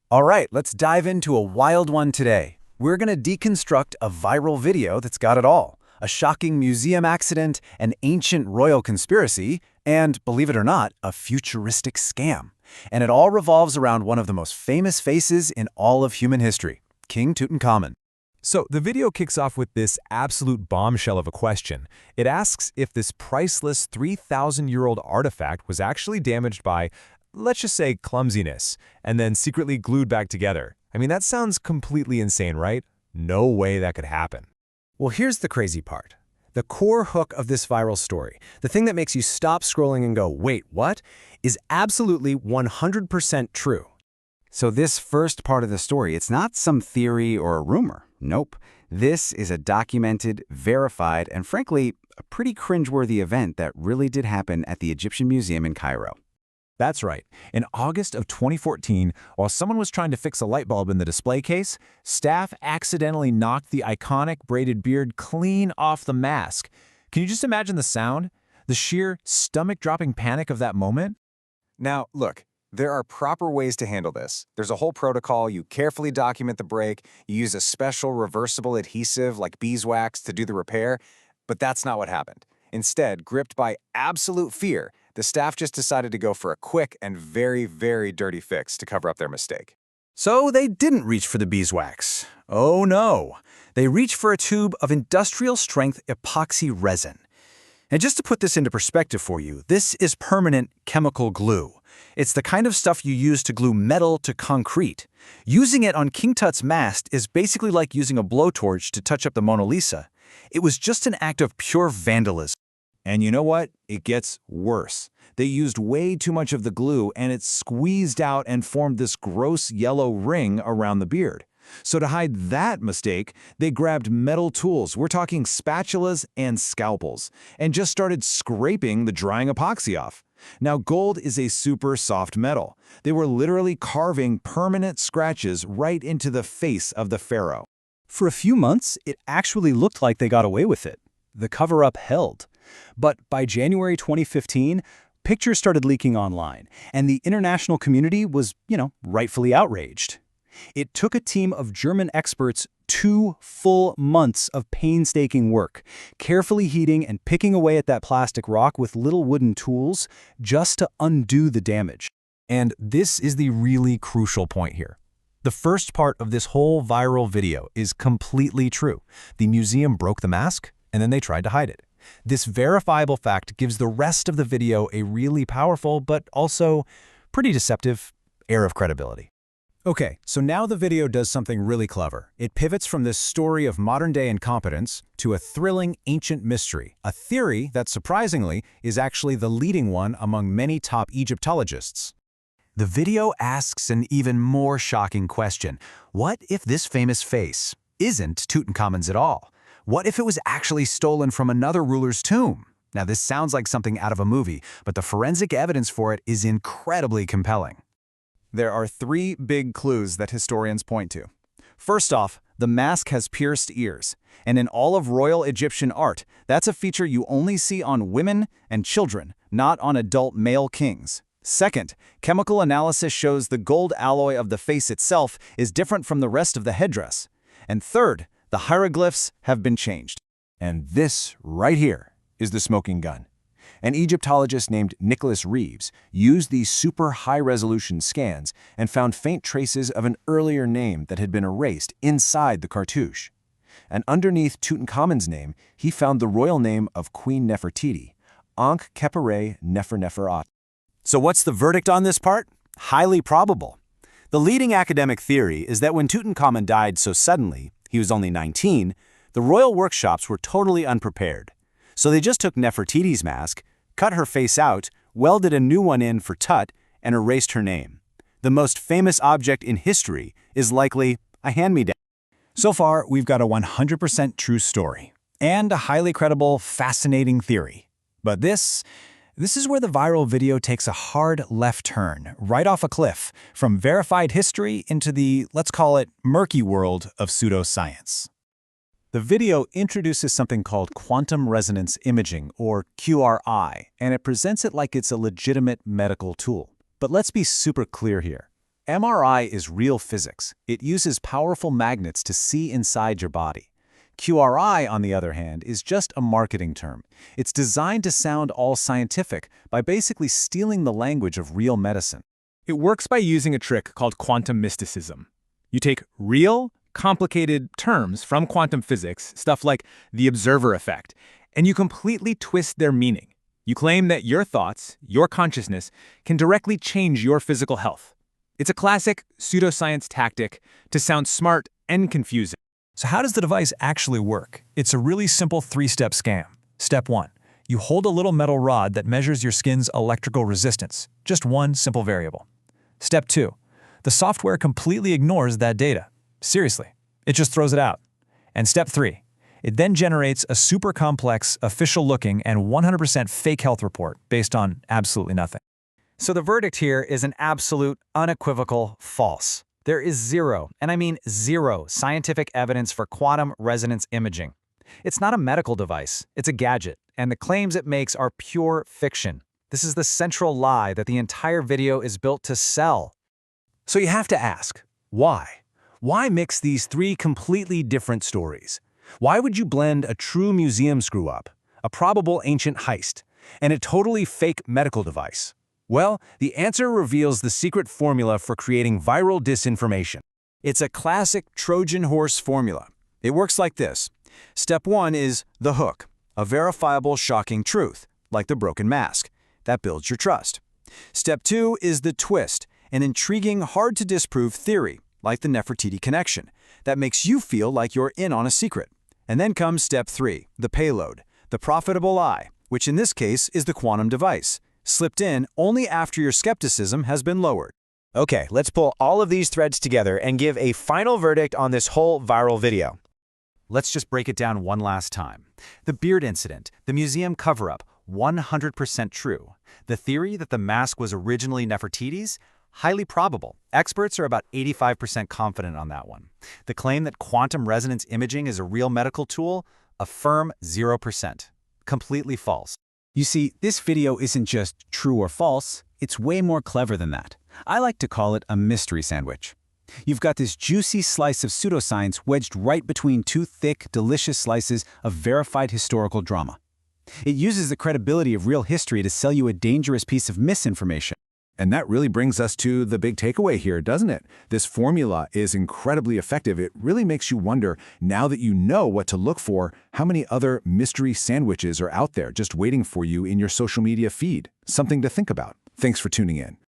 All right, let's dive into a wild one today. We're going to deconstruct a viral video that's got it all. A shocking museum accident, an ancient royal conspiracy, and, believe it or not, a futuristic scam. And it all revolves around one of the most famous faces in all of human history, King Tutankhamun. So the video kicks off with this absolute bombshell of a question. It asks if this priceless 3,000-year-old artifact was actually damaged by, let's just say, clumsiness, and then secretly glued back together. I mean, that sounds completely insane, right? No way that could happen. Well, here's the crazy part. The core hook of this viral story, the thing that makes you stop scrolling and go, wait, what? Is absolutely 100% true. So this first part of the story, it's not some theory or a rumor. Nope. This is a documented, verified, and frankly, a pretty cringeworthy event that really did happen at the Egyptian Museum in Cairo. That's right. In August of 2014, while someone was trying to fix a light bulb in the display case, staff accidentally knocked the iconic braided beard clean off the mask. Can you just imagine the sound? The sheer stomach-dropping panic of that moment? Now, look, there are proper ways to handle this. There's a whole protocol. You carefully document the break. You use a special reversible adhesive like beeswax to do the repair. But that's not what happened. Instead, gripped by absolute fear, the staff just decided to go for a quick and very, very dirty fix to cover up their mistake. So they didn't reach for the beeswax. Oh no. They reached for a tube of industrial-strength epoxy resin. And just to put this into perspective for you, this is permanent chemical glue. It's the kind of stuff you use to glue metal to concrete. Using it on King Tut's mast is basically like using a blowtorch to touch up the Mona Lisa. It was just an act of pure vandalism. And you know what? It gets worse. They used way too much of the glue and it squeezed out and formed this gross yellow ring around the beard. So to hide that mistake, they grabbed metal tools, we're talking spatulas and scalpels, and just started scraping the drying epoxy off. Now, gold is a super soft metal. They were literally carving permanent scratches right into the face of the pharaoh. For a few months, it actually looked like they got away with it. The cover-up held. But by January 2015, pictures started leaking online, and the international community was, rightfully outraged. It took a team of German experts 2 full months of painstaking work, carefully heating and picking away at that plastic rock with little wooden tools just to undo the damage. And this is the really crucial point here. The first part of this whole viral video is completely true. The museum broke the mask, and then they tried to hide it. This verifiable fact gives the rest of the video a really powerful, but also pretty deceptive air of credibility. Okay, so now the video does something really clever. It pivots from this story of modern-day incompetence to a thrilling ancient mystery, a theory that, surprisingly, is actually the leading one among many top Egyptologists. The video asks an even more shocking question. What if this famous face isn't Tutankhamun's at all? What if it was actually stolen from another ruler's tomb? Now, this sounds like something out of a movie, but the forensic evidence for it is incredibly compelling. There are 3 big clues that historians point to. First off, the mask has pierced ears, and in all of royal Egyptian art, that's a feature you only see on women and children, not on adult male kings. Second, chemical analysis shows the gold alloy of the face itself is different from the rest of the headdress. And third, the hieroglyphs have been changed. And this right here is the smoking gun. An Egyptologist named Nicholas Reeves used these super high-resolution scans and found faint traces of an earlier name that had been erased inside the cartouche. And underneath Tutankhamun's name, he found the royal name of Queen Nefertiti, Ankh Khepere Nefer. So what's the verdict on this part? Highly probable. The leading academic theory is that when Tutankhamun died so suddenly, he was only 19, the royal workshops were totally unprepared. So they just took Nefertiti's mask, cut her face out, welded a new one in for Tut, and erased her name. The most famous object in history is likely a hand-me-down. So far, we've got a 100% true story, and a highly credible, fascinating theory. But this is where the viral video takes a hard left turn, right off a cliff, from verified history into the, let's call it, murky world of pseudoscience. The video introduces something called quantum resonance imaging, or QRI, and it presents it like it's a legitimate medical tool. But let's be super clear here. MRI is real physics. It uses powerful magnets to see inside your body. QRI, on the other hand, is just a marketing term. It's designed to sound all scientific by basically stealing the language of real medicine. It works by using a trick called quantum mysticism. You take real, complicated terms from quantum physics, stuff like the observer effect, and you completely twist their meaning. You claim that your thoughts, your consciousness, can directly change your physical health. It's a classic pseudoscience tactic to sound smart and confusing. So how does the device actually work? It's a really simple three-step scam. Step 1. You hold a little metal rod that measures your skin's electrical resistance, just one simple variable. Step 2. The software completely ignores that data. Seriously, it just throws it out. And step 3. It then generates a super complex, official-looking, and 100% fake health report based on absolutely nothing. So the verdict here is an absolute, unequivocal false. There is zero, and I mean zero, scientific evidence for quantum resonance imaging. It's not a medical device, it's a gadget, and the claims it makes are pure fiction. This is the central lie that the entire video is built to sell. So you have to ask, why? Why mix these three completely different stories? Why would you blend a true museum screw-up, a probable ancient heist, and a totally fake medical device? Well, the answer reveals the secret formula for creating viral disinformation. It's a classic Trojan horse formula. It works like this. Step 1 is the hook, a verifiable, shocking truth, like the broken mask. That builds your trust. Step 2 is the twist, an intriguing, hard-to-disprove theory, like the Nefertiti connection, that makes you feel like you're in on a secret. And then comes Step 3, the payload, the profitable lie, which in this case is the quantum device, slipped in only after your skepticism has been lowered. Okay, let's pull all of these threads together and give a final verdict on this whole viral video. Let's just break it down one last time. The beard incident, the museum cover-up, 100% true. The theory that the mask was originally Nefertiti's, highly probable. Experts are about 85% confident on that one. The claim that quantum resonance imaging is a real medical tool, a firm 0%. Completely false. You see, this video isn't just true or false, it's way more clever than that. I like to call it a mystery sandwich. You've got this juicy slice of pseudoscience wedged right between two thick, delicious slices of verified historical drama. It uses the credibility of real history to sell you a dangerous piece of misinformation. And that really brings us to the big takeaway here, doesn't it? This formula is incredibly effective. It really makes you wonder, now that you know what to look for, how many other mystery sandwiches are out there just waiting for you in your social media feed? Something to think about. Thanks for tuning in.